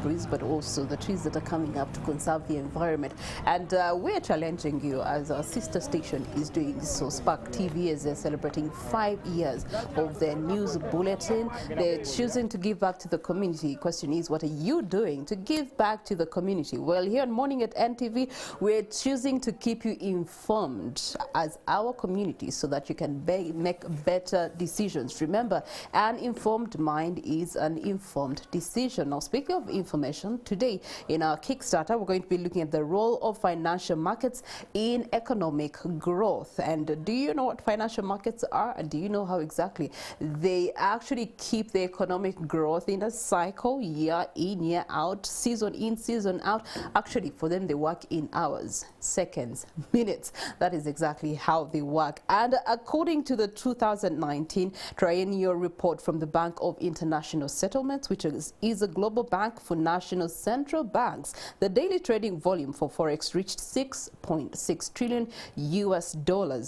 degrees, but also the trees that are coming up to conserve the environment. And we're challenging you as our sister station is doing so. Spark TV, as they're celebrating 5 years of their news bulletin, they're choosing to give back to the community. Question is, what are you doing to give back to the community? Well, here on Morning at NTV, we're choosing to keep you informed as our community so that you can make better decisions. Remember, an informed mind is an informed decision. Now, speaking of information, today in our Kickstarter, we're going to be looking at the role of financial markets in economic growth. And do you know what financial markets are? And do you know how exactly they actually keep the economic growth in a cycle, year in, year out, season in, season out? Actually, for them, they work in hours, seconds, minutes. That is exactly how they work. And according to the 2019 triennial report from the Bank of International Settlements, which is a global bank for national central banks, the daily trading volume for forex reached $6.6 trillion US.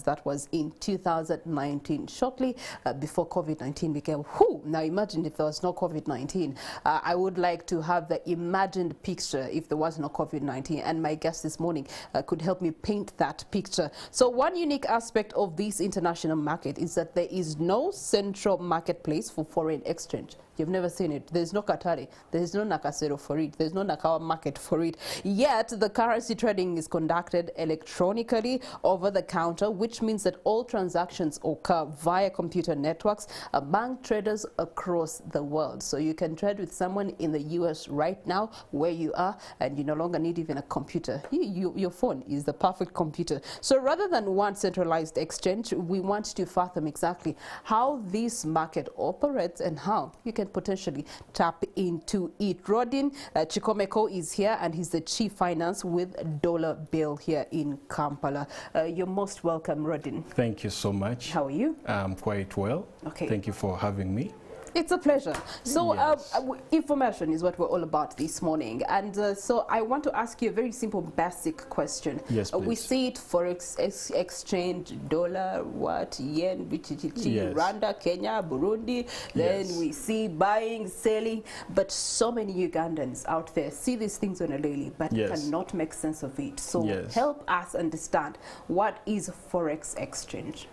That was in 2019, shortly before COVID-19 became whoo. Now imagine if there was no COVID-19. I would like to have the imagined picture if there was no COVID-19, and my guest this morning could help me paint that picture. So one unique aspect of this international market is that there is no central marketplace for foreign exchange. You've never seen it. There's no Qatari. There's no Nakasero for it. There's no Nakawa market for it. Yet the currency trading is conducted electronically over the counter, which means that all transactions occur via computer networks among traders across the world. So you can trade with someone in the US right now where you are, and you no longer need even a computer. Your phone is the perfect computer. So rather than one centralized exchange, we want to fathom exactly how this market operates and how you can potentially tap into it. Rodin Kikomeko is here, and he's the Chief Finance with Dollarbill here in Kampala. You're most welcome, Rodin. Thank you so much. How are you? I'm quite well. Okay. Thank you for having me. It's a pleasure. So Yes. information is what we're all about this morning. And so I want to ask you a very simple, basic question. Yes, please. We see it forex exchange, dollar, what, yen, Yes. Rwanda, Kenya, Burundi. Then Yes. we see buying, selling. But so many Ugandans out there see these things on a daily, but Yes. cannot make sense of it. So Yes. help us understand, what is forex exchange?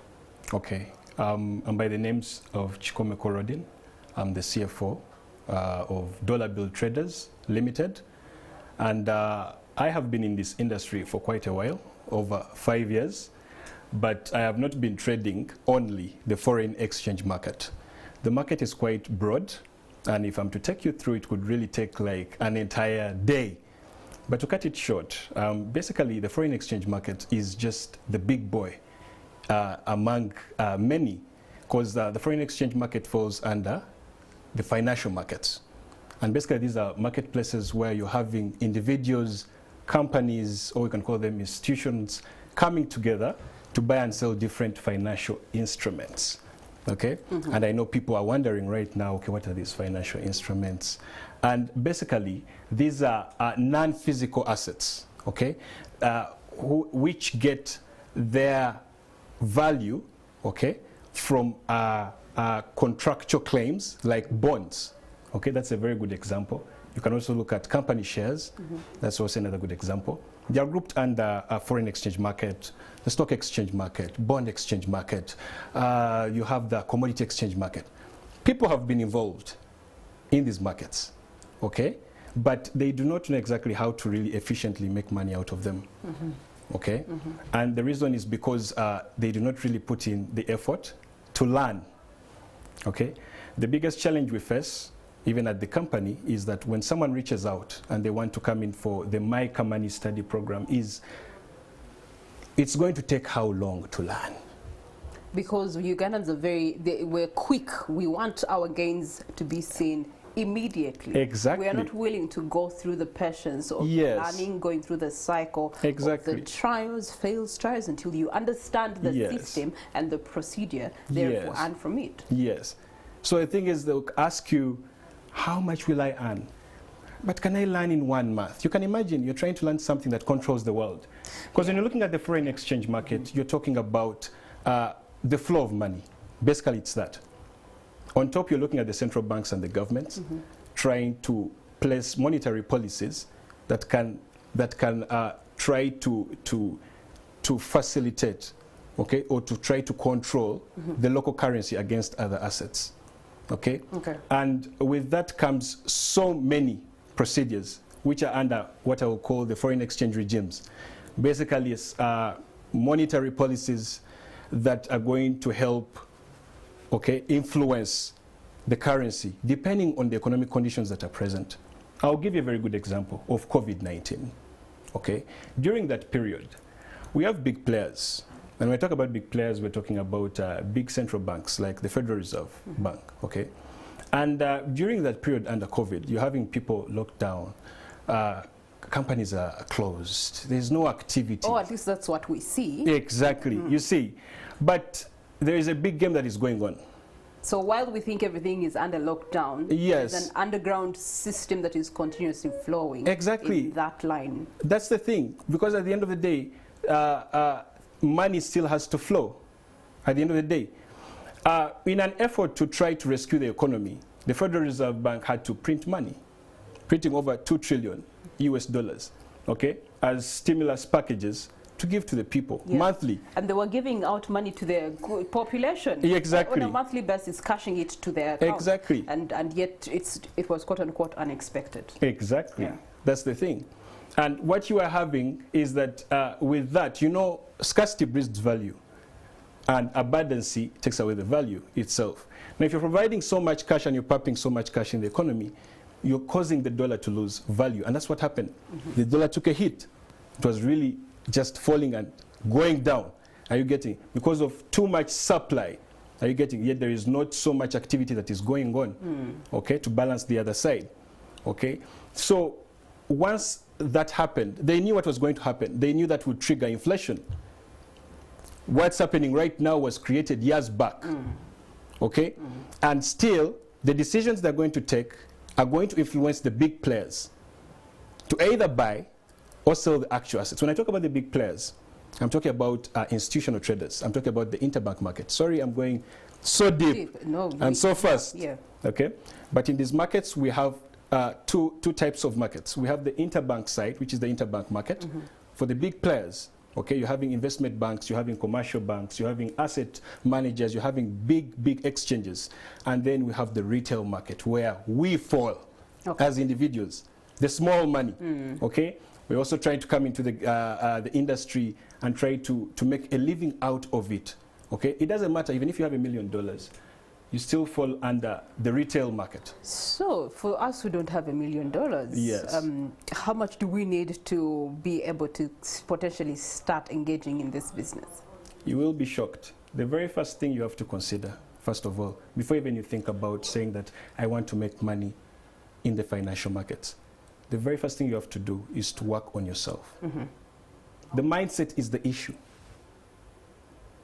Okay. I'm by the names of Kikomeko Rodin. I'm the CFO of Dollarbill Traders Limited. And I have been in this industry for quite a while, over 5 years. But I have not been trading only the foreign exchange market. The market is quite broad. And if I'm to take you through, it could really take like an entire day. But to cut it short, basically the foreign exchange market is just the big boy among many, because the foreign exchange market falls under the financial markets. And basically these are marketplaces where you're having individuals, companies, or we can call them institutions, coming together to buy and sell different financial instruments. Okay? Mm-hmm. And I know people are wondering right now, okay, what are these financial instruments? And basically these are non-physical assets, okay, which get their value, okay, from contractual claims like bonds. Okay, that's a very good example. You can also look at company shares. Mm-hmm. That's also another good example. They are grouped under a foreign exchange market, the stock exchange market, bond exchange market. You have the commodity exchange market. People have been involved in these markets, okay, but they do not know exactly how to really efficiently make money out of them. Mm-hmm. Okay, mm-hmm. And the reason is because they do not really put in the effort to learn. Okay, the biggest challenge we face, even at the company, is that when someone reaches out and they want to come in for the My Kamani study program, it's going to take how long to learn? Because Ugandans are we're quick. We want our gains to be seen immediately. Exactly. We are not willing to go through the patience of Yes. learning, going through the cycle Exactly. of the trials, fails, tries, until you understand the Yes. system and the procedure, therefore, Yes. earn from it. Yes. So the thing is, they'll ask you, how much will I earn? But can I learn in 1 month? You can imagine you're trying to learn something that controls the world. Because when you're looking at the foreign exchange market, you're talking about the flow of money. Basically, it's that. On top, you're looking at the central banks and the governments trying to place monetary policies that can try to facilitate, okay, or to try to control the local currency against other assets, okay? And with that comes so many procedures which are under what I will call the foreign exchange regimes. Basically, it's monetary policies that are going to help, okay, influence the currency depending on the economic conditions that are present. I'll give you a very good example of COVID-19, okay? During that period, we have big players. When we talk about big players, we're talking about big central banks like the Federal Reserve Bank, okay? And during that period under COVID, you're having people locked down. Companies are closed. There's no activity. Or at least that's what we see. Exactly, you see. But there is a big game that is going on. So while we think everything is under lockdown, yes, there's an underground system that is continuously flowing. Exactly. In that line. That's the thing, because at the end of the day, money still has to flow. At the end of the day, in an effort to try to rescue the economy, the Federal Reserve Bank had to print money, printing over $2 trillion US, okay, as stimulus packages to give to the people monthly. And they were giving out money to the population. Exactly. On a monthly basis, cashing it to their account. Exactly. And yet it was quote unquote unexpected. Exactly. Yeah. That's the thing. And what you are having is that with that, you know, scarcity breeds value, and abundance takes away the value itself. Now, if you're providing so much cash and you're pumping so much cash in the economy, you're causing the dollar to lose value. And that's what happened. The dollar took a hit. It was really just falling and going down. Are you getting? Because of too much supply. Are you getting? Yet there is not so much activity that is going on, okay, to balance the other side, okay? So once that happened, they knew what was going to happen. They knew that would trigger inflation. What's happening right now was created years back, okay? And still, the decisions they're going to take are going to influence the big players to either buy or sell the actual assets. When I talk about the big players, I'm talking about institutional traders. I'm talking about the interbank market. Sorry, I'm going so deep and so fast. Yeah. Okay? But in these markets, we have two types of markets. We have the interbank side, which is the interbank market. For the big players, okay, you're having investment banks, you're having commercial banks, you're having asset managers, you're having big exchanges. And then we have the retail market, where we fall as individuals, the small money, okay? We're also trying to come into the industry and try to make a living out of it, okay? It doesn't matter, even if you have $1 million, you still fall under the retail market. So for us who don't have $1 million, yes, how much do we need to be able to potentially start engaging in this business? You will be shocked. The very first thing you have to consider, first of all, before even you think about saying that I want to make money in the financial markets, the very first thing you have to do is to work on yourself. The mindset is the issue.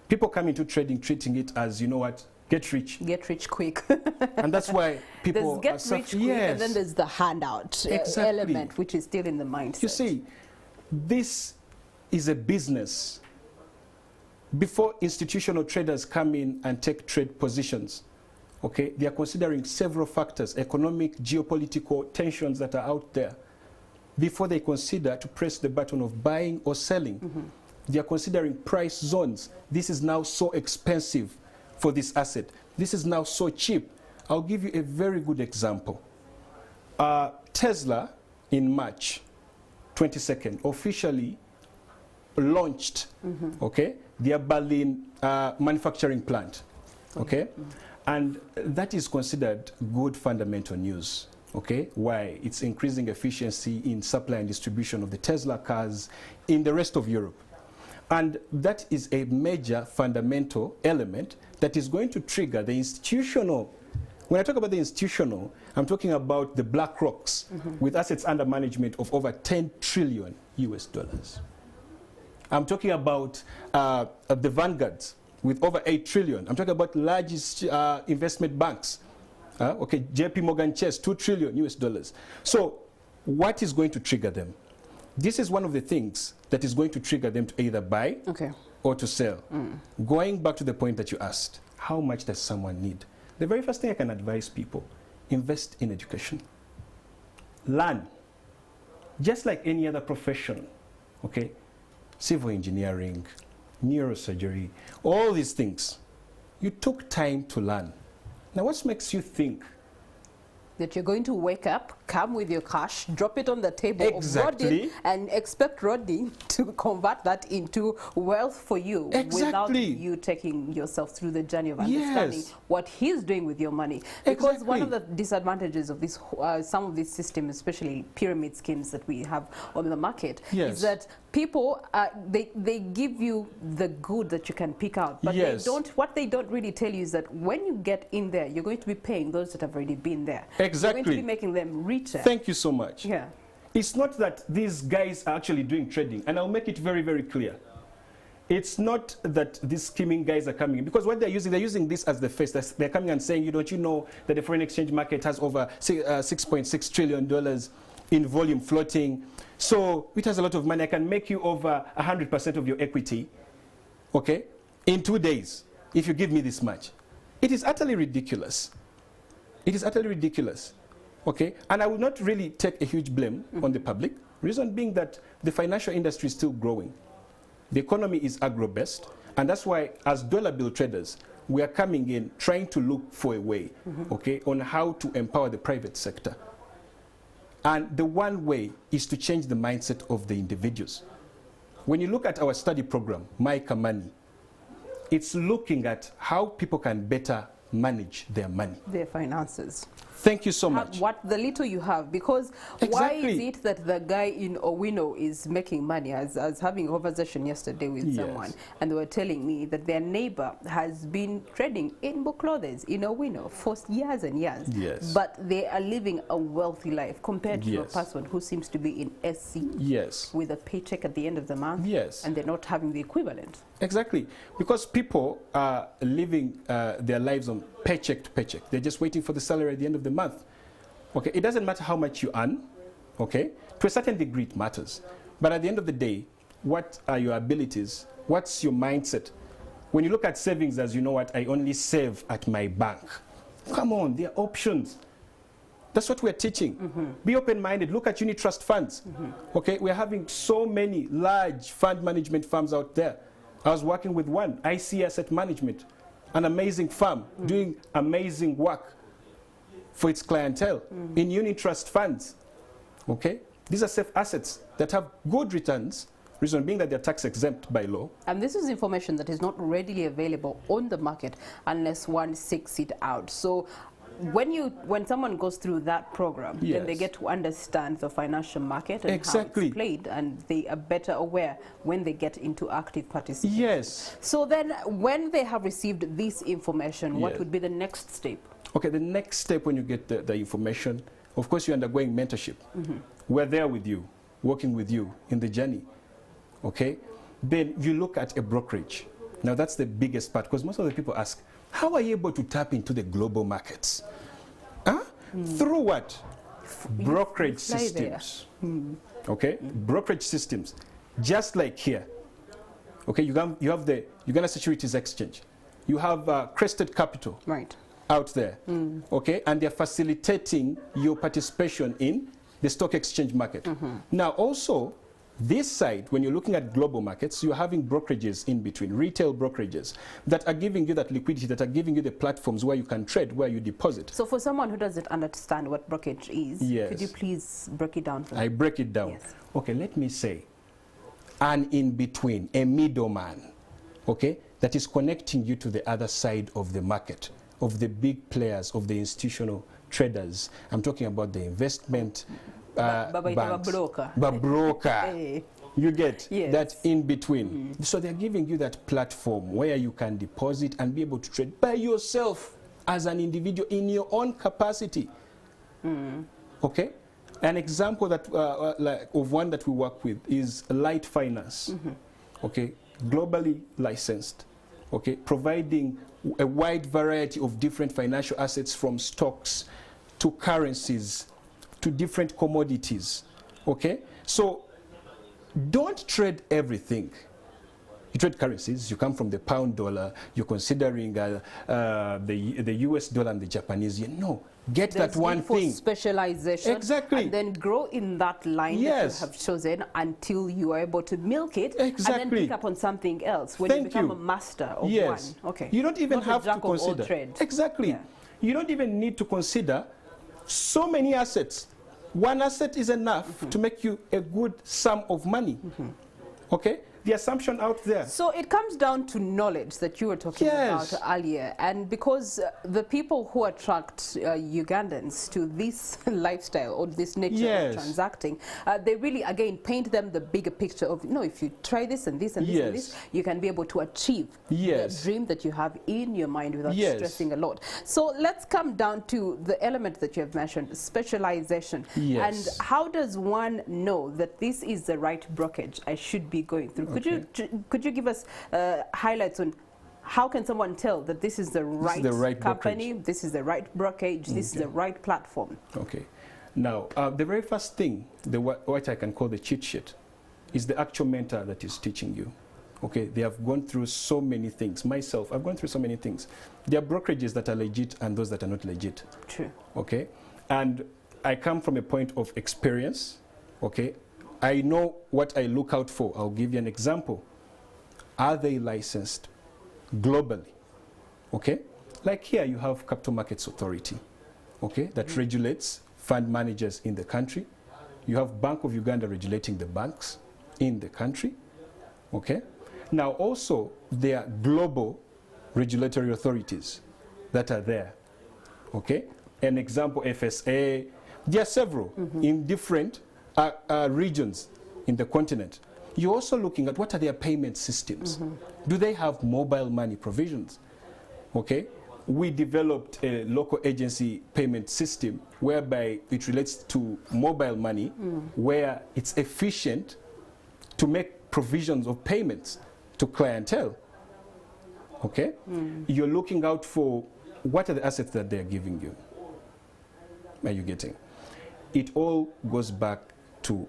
People come into trading treating it as, you know what, get rich quick. And that's why people there's get rich quick, and then there's the handout element, which is still in the mindset. You see, this is a business. Before institutional traders come in and take trade positions, okay, they are considering several factors, economic, geopolitical tensions that are out there, before they consider to press the button of buying or selling. They are considering price zones. This is now so expensive for this asset. This is now so cheap. I'll give you a very good example. Tesla, in March 22nd, officially launched, okay, their Berlin manufacturing plant, okay? And that is considered good fundamental news, okay? Why? It's increasing efficiency in supply and distribution of the Tesla cars in the rest of Europe. And that is a major fundamental element that is going to trigger the institutional. When I talk about the institutional, I'm talking about the BlackRocks with assets under management of over $10 trillion US. I'm talking about the Vanguards with over 8 trillion. I'm talking about largest investment banks. Okay, JP Morgan Chase, $2 trillion US. So what is going to trigger them? This is one of the things that is going to trigger them to either buy or to sell. Going back to the point that you asked, how much does someone need? The very first thing I can advise people, invest in education. learn, just like any other profession, okay? Civil engineering, neurosurgery, all these things. You took time to learn. Now, what makes you think that you're going to wake up, come with your cash, drop it on the table exactly of Rodin, and expect Rodin to convert that into wealth for you without you taking yourself through the journey of understanding what he's doing with your money? Because one of the disadvantages of this, some of these systems, especially pyramid schemes that we have on the market, is that people, they give you the good that you can pick out, but they don't, what they don't really tell you is that when you get in there, you're going to be paying those that have already been there. Exactly. You're going to be making them richer. Thank you so much. Yeah. It's not that these guys are actually doing trading, and I'll make it very, very clear. It's not that these scheming guys are coming in, because what they're using this as the face. They're coming and saying, don't you know that the foreign exchange market has over $6.6 trillion in volume floating? So it has a lot of money. I can make you over 100% of your equity, okay, in 2 days if you give me this much. It is utterly ridiculous. It is utterly ridiculous, okay? And I will not really take a huge blame on the public, reason being that the financial industry is still growing. The economy is agro-based, and that's why as dollar bill traders, we are coming in trying to look for a way, okay, on how to empower the private sector. And the one way is to change the mindset of the individuals. When you look at our study program, My Money, it's looking at how people can better manage their money, their finances. Thank you so much. What the little you have, because why is it that the guy in Owino is making money? I was having a conversation yesterday with someone, and they were telling me that their neighbor has been trading in clothes in Owino for years and years, but they are living a wealthy life compared to a person who seems to be in SC with a paycheck at the end of the month, and they're not having the equivalent. Exactly, because people are living their lives on paycheck to paycheck. They're just waiting for the salary at the end of the month. Okay, it doesn't matter how much you earn, okay? To a certain degree it matters. But at the end of the day, what are your abilities? What's your mindset? When you look at savings as, I only save at my bank. Come on, there are options. That's what we're teaching. Be open-minded. Look at unit trust funds. Okay, we're having so many large fund management firms out there. I was working with one, IC Asset Management, an amazing firm doing amazing work for its clientele in unit trust funds. Okay, these are safe assets that have good returns, reason being that they're tax exempt by law. And this is information that is not readily available on the market unless one seeks it out. So when someone goes through that program, then they get to understand the financial market and how it's played, and they are better aware when they get into active participation. So then when they have received this information, what would be the next step? Okay, the next step when you get the information, of course you're undergoing mentorship. We're there with you, working with you in the journey. Okay, then you look at a brokerage. Now that's the biggest part, because most of the people ask, how are you able to tap into the global markets? Through what? Brokerage systems. Okay, brokerage systems. Just like here. Okay, you have the Uganda Securities Exchange. You have Crested Capital out there. Okay, and they're facilitating your participation in the stock exchange market. Now also, this side, when you're looking at global markets, you're having brokerages in between, retail brokerages that are giving you that liquidity, that are giving you the platforms where you can trade, where you deposit. So for someone who doesn't understand what brokerage is, could you please break it down for them? I break it down. Okay, let me say, an in-between, a middleman, okay, that is connecting you to the other side of the market, of the big players, of the institutional traders. I'm talking about the investment banks, broker. You get that in between. So they're giving you that platform where you can deposit and be able to trade by yourself as an individual in your own capacity. Okay, an example that of one that we work with is Light Finance. Okay, globally licensed. Okay, providing a wide variety of different financial assets, from stocks to currencies to different commodities. Okay, so don't trade everything. You trade currencies. You come from the pound dollar. You're considering the US dollar and the Japanese yen. No, get that one thing. Specialization. Exactly. And then grow in that line that you have chosen until you are able to milk it. Exactly. And then pick up on something else when you become a master of one. Okay. You don't even have to consider. Exactly. Yeah. You don't even need to consider so many assets. One asset is enough to make you a good sum of money. Okay? The assumption out there. So it comes down to knowledge that you were talking about earlier. And because the people who attract Ugandans to this lifestyle or this nature of transacting, they really, again, paint them the bigger picture of, if you try this and this and this and this, you can be able to achieve the dream that you have in your mind without stressing a lot. So let's come down to the element that you have mentioned, specialization. And how does one know that this is the right brokerage I should be going through? Could you give us highlights on how can someone tell that this is the right company, this is the right brokerage, this is the right platform? Okay. Now, the very first thing, what I can call the cheat sheet, is the actual mentor that is teaching you. Okay, they have gone through so many things. Myself, I've gone through so many things. There are brokerages that are legit and those that are not legit. True. Okay, and I come from a point of experience. Okay. I know what I look out for. I'll give you an example. Are they licensed globally? Okay? Like here you have Capital Markets Authority, okay, that regulates fund managers in the country. You have Bank of Uganda regulating the banks in the country, okay? Now also there are global regulatory authorities that are there, okay? An example, FSA, there are several in different regions in the continent. You're also looking at what are their payment systems. Do they have mobile money provisions? Okay, we developed a local agency payment system whereby it relates to mobile money, where it's efficient to make provisions of payments to clientele. Okay, you're looking out for what are the assets that they're giving you. Are you getting? It all goes back to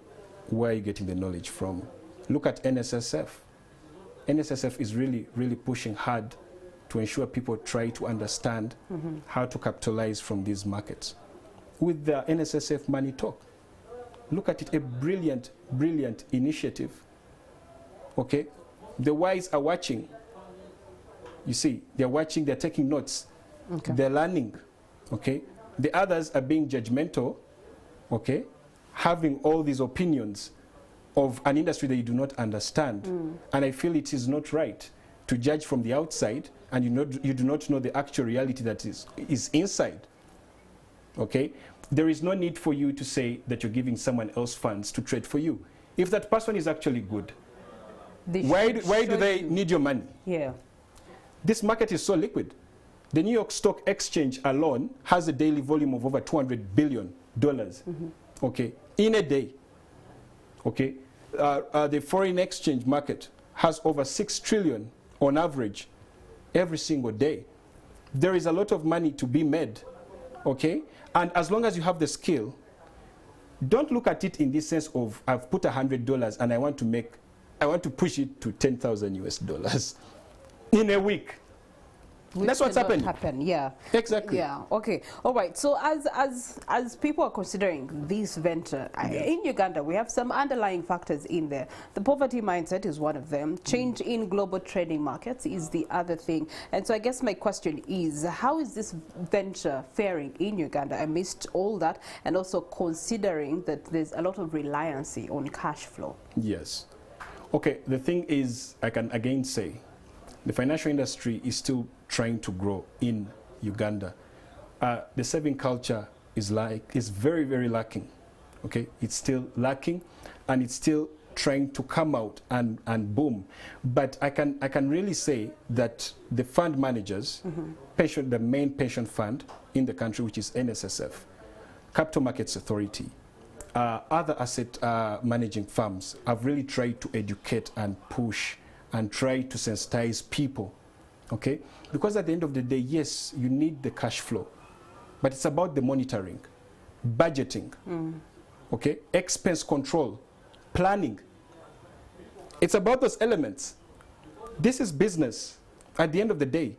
where you're getting the knowledge from. Look at NSSF. NSSF is really, really pushing hard to ensure people try to understand how to capitalize from these markets. With the NSSF Money Talk, look at it, a brilliant, brilliant initiative. Okay, the wise are watching. You see, they're watching, they're taking notes, they're learning. Okay, the others are being judgmental. Okay, having all these opinions of an industry that you do not understand. And I feel it is not right to judge from the outside and you do not know the actual reality that is inside. Okay? There is no need for you to say that you're giving someone else funds to trade for you. If that person is actually good, why do they need your money? Yeah. This market is so liquid. The New York Stock Exchange alone has a daily volume of over $200 billion. Okay, in a day. Okay, the foreign exchange market has over 6 trillion on average every single day. There is a lot of money to be made. Okay, and as long as you have the skill, don't look at it in this sense of I've put $100 and I want to push it to 10,000 US dollars in a week. That's what's happening. Yeah. Exactly. Yeah. Okay. All right. So as people are considering this venture in Uganda, we have some underlying factors in there. The poverty mindset is one of them. Change in global trading markets is the other thing. And so I guess my question is, how is this venture faring in Uganda amidst all that, and also considering that there's a lot of reliance on cash flow? Yes. Okay. The thing is, I can again say, the financial industry is still trying to grow in Uganda. The saving culture is very, very lacking. Okay, it's still lacking, and it's still trying to come out and boom. But I can really say that the fund managers, the main pension fund in the country, which is NSSF, Capital Markets Authority, other asset managing firms have really tried to educate and push and try to sensitize people, okay? Because at the end of the day, yes, you need the cash flow, but it's about the monitoring, budgeting, okay? Expense control, planning. It's about those elements. This is business at the end of the day.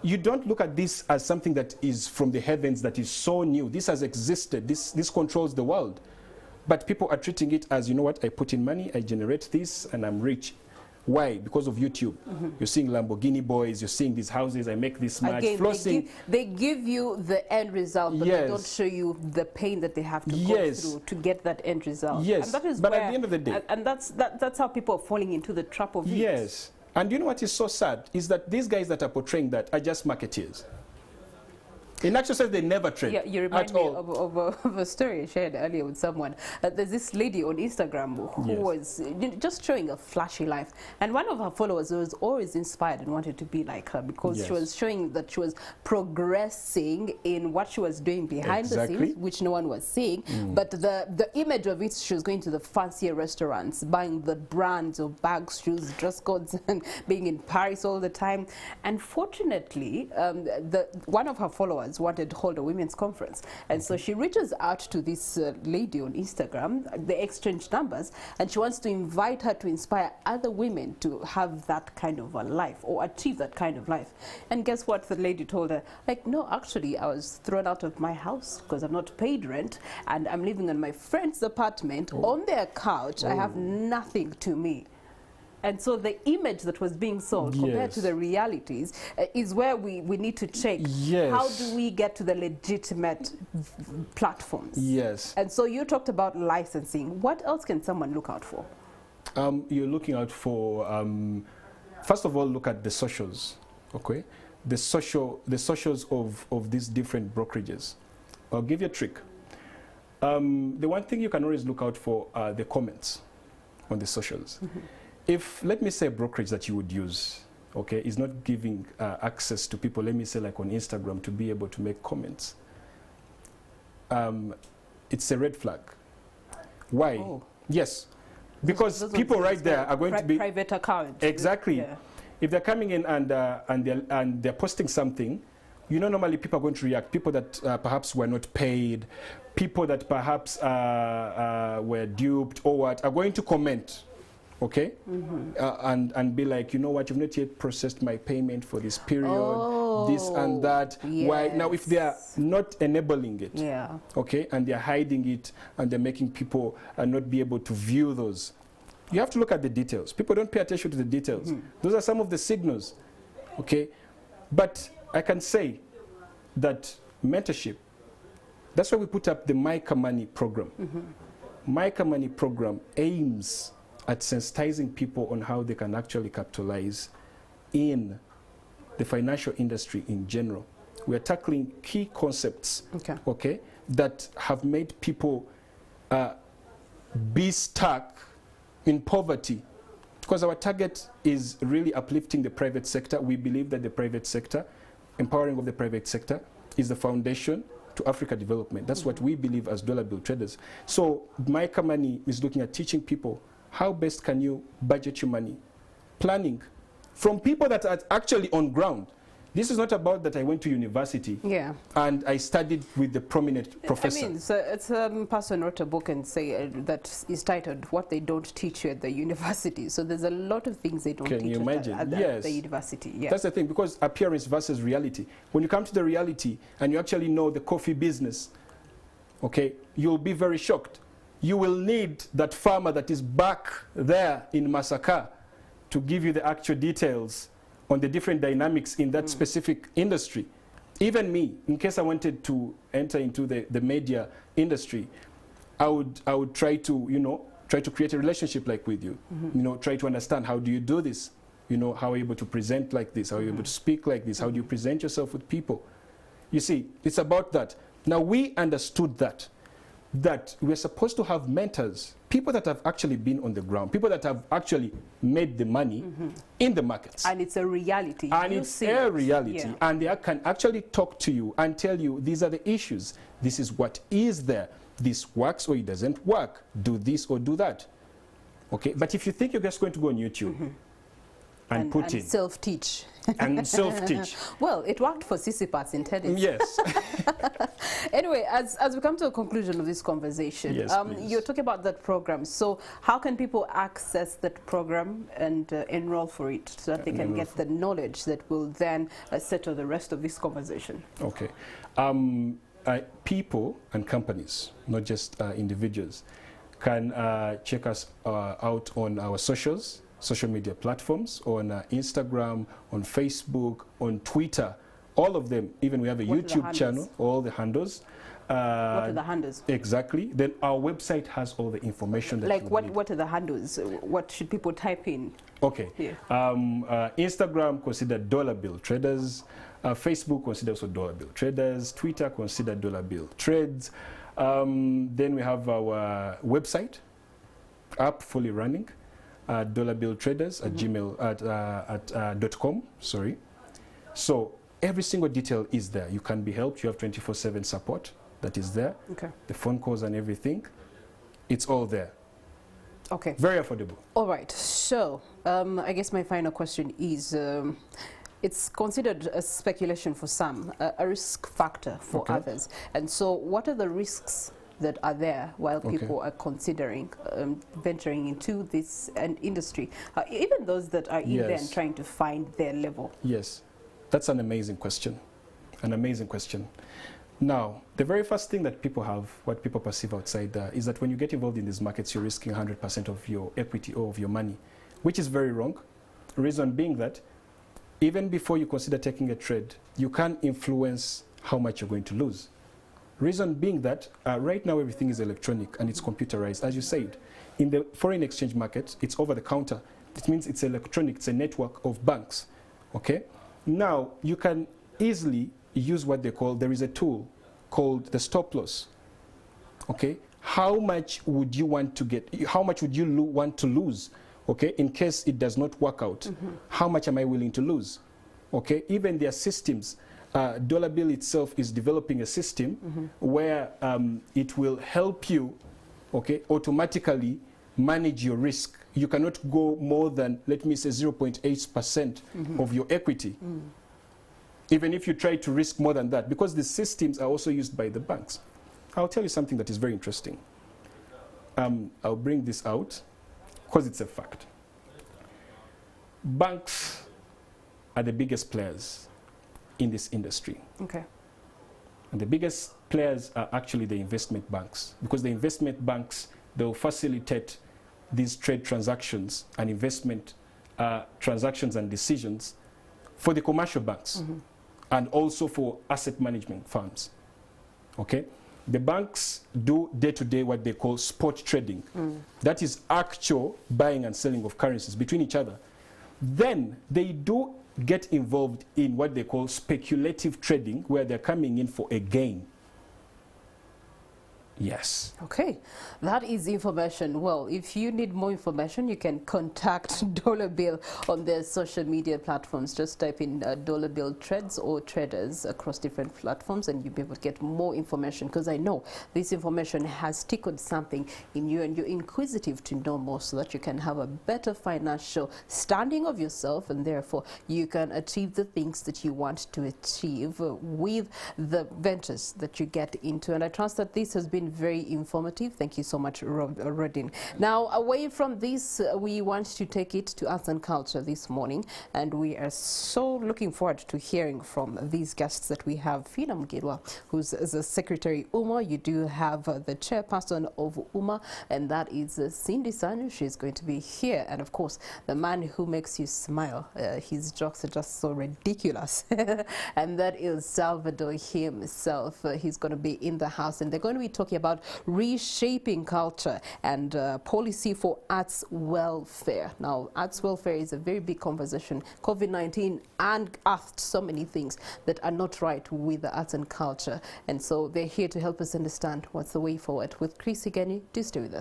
you don't look at this as something that is from the heavens, that is so new. This has existed. This controls the world. But people are treating it as, you know what, I put in money, I generate this, and I'm rich. Why? Because of YouTube. You're seeing Lamborghini boys, you're seeing these houses, I make this much. Again, they give you the end result, but they don't show you the pain that they have to go through to get that end result. Yes, and that is but at the end of the day... And that's how people are falling into the trap of it. Yes. And you know what is so sad? Is that these guys that are portraying that are just marketeers. In actual sense, they never trade. Yeah, you remind me of a story I shared earlier with someone. There's this lady on Instagram who was just showing a flashy life. And one of her followers was always inspired and wanted to be like her because she was showing that she was progressing in what she was doing behind the scenes, which no one was seeing. But the image of it, she was going to the fancier restaurants, buying the brands of bags, shoes, dress codes, and being in Paris all the time. And fortunately, one of her followers wanted to hold a women's conference, and so she reaches out to this lady on Instagram. They exchange numbers, and she wants to invite her to inspire other women to have that kind of a life or achieve that kind of life. And guess what the lady told her? Like, no, actually I was thrown out of my house because I've not paid rent and I'm living in my friend's apartment on their couch. I have nothing to me. And so the image that was being sold compared to the realities is where we need to check. How do we get to the legitimate platforms? And so you talked about licensing. What else can someone look out for? You're looking out for, first of all, look at the socials, okay? The socials of these different brokerages. I'll give you a trick. The one thing you can always look out for are the comments on the socials. If, let me say, a brokerage that you would use, okay, is not giving access to people, let me say like on Instagram, to be able to make comments, it's a red flag. Why? Yes, because people right there are going to be... Private account. Exactly. If they're coming in and they're posting something, you know, normally people are going to react. People that perhaps were not paid, people that perhaps were duped or what, are going to comment. Okay, and be like, you know what, you've not yet processed my payment for this period, this and that. Why? Now, if they are not enabling it, okay, and they're hiding it, and they're making people not be able to view those, you have to look at the details. People don't pay attention to the details. Those are some of the signals, okay? But I can say that mentorship, that's why we put up the My Money program. My Money program aims at sensitizing people on how they can actually capitalize in the financial industry in general. We are tackling key concepts, okay, that have made people be stuck in poverty. Because our target is really uplifting the private sector. We believe that the private sector, empowering of the private sector, is the foundation to Africa development. That's what we believe as Dollarbill traders. So My Money is looking at teaching people how best can you budget your money? Planning. From people that are actually on ground. This is not about that I went to university and I studied with the prominent professor. I mean, so it's a person wrote a book and say that is titled What They Don't Teach You at the University. So there's a lot of things they don't teach at the university. That's the thing, because appearance versus reality. When you come to the reality and you actually know the coffee business, okay, you'll be very shocked. You will need that farmer that is back there in Masaka to give you the actual details on the different dynamics in that specific industry. Even me, in case I wanted to enter into the media industry, I would try to, you know, try to create a relationship like with you. You know, try to understand, how do you do this? You know, how are you able to present like this? How are you able to speak like this? How do you present yourself with people? You see, it's about that. Now, we understood that we're supposed to have mentors, people that have actually been on the ground, people that have actually made the money in the markets. And it's a reality. And it's a reality. And they can actually talk to you and tell you, these are the issues. This is what is there. This works or it doesn't work. Do this or do that. Okay? But if you think you're just going to go on YouTube and put in... self-teach. and self-teach. Well, it worked for Sisyphus in tennis. Yes. Anyway, as we come to a conclusion of this conversation, yes, you're talking about that program. So how can people access that program and enroll for it so that they can get the knowledge that will then settle the rest of this conversation? Okay. People and companies, not just individuals, can check us out on our social media platforms, on Instagram, on Facebook, on Twitter, all of them. Even we have a YouTube channel, all the handles. What are the handles? Exactly. Then our website has all the information that what are the handles? What should people type in? Okay. Yeah. Instagram, consider Dollarbill Traders. Facebook, consider also Dollarbill Traders. Twitter, consider Dollarbill Trades. Then we have our website, app fully running, Dollarbill Traders at gmail.com. Sorry. So every single detail is there. You can be helped. You have 24/7 support that is there. Okay. The phone calls and everything, it's all there. Okay. Very affordable. All right. So I guess my final question is, it's considered a speculation for some, a risk factor for others. And so what are the risks that are there while people are considering venturing into this industry, even those that are in there and trying to find their level? Yes, that's an amazing question, an amazing question. Now, the very first thing that people have, what people perceive outside there, is that when you get involved in these markets, you're risking 100% of your equity or of your money, which is very wrong. Reason being that even before you consider taking a trade, you can influence how much you're going to lose. Reason being that right now everything is electronic and it's computerized. As you said, in the foreign exchange market, it's over the counter. It means it's electronic, it's a network of banks. Okay? Now, you can easily use what they call, there is a tool called the stop loss. Okay? How much would you want to get, how much would you want to lose? Okay, in case it does not work out, how much am I willing to lose? Okay, even their systems, Dollarbill itself is developing a system where it will help you, okay, automatically manage your risk. You cannot go more than, let me say, 0.8% of your equity. Even if you try to risk more than that, because the systems are also used by the banks. I'll tell you something that is very interesting. I'll bring this out, because it's a fact. Banks are the biggest players in this industry. Okay. And the biggest players are actually the investment banks, because the investment banks, they'll facilitate these trade transactions and investment transactions and decisions for the commercial banks and also for asset management firms. Okay? The banks do day-to-day what they call spot trading. That is actual buying and selling of currencies between each other. Then they do get involved in what they call speculative trading, where they're coming in for a gain. Yes. Okay, that is information. Well, if you need more information, you can contact Dollarbill on their social media platforms. Just type in Dollarbill Trades or Traders across different platforms and you'll be able to get more information, because I know this information has tickled something in you and you're inquisitive to know more so that you can have a better financial standing of yourself, and therefore you can achieve the things that you want to achieve with the ventures that you get into. And I trust that this has been very informative. Thank you so much, Rodin. Now, away from this, we want to take it to arts and culture this morning, and we are so looking forward to hearing from these guests that we have. Fina Mugirwa, who's the Secretary UMA. You do have the Chairperson of UMA, and that is Cindy Sanu. She's going to be here, and of course, the man who makes you smile. His jokes are just so ridiculous, and that is Salvador himself. He's going to be in the house, and they're going to be talking about reshaping culture and policy for arts welfare. Now, arts welfare is a very big conversation. COVID-19 unearthed so many things that are not right with the arts and culture, and so they're here to help us understand what's the way forward. With Chris Igeni, do stay with us.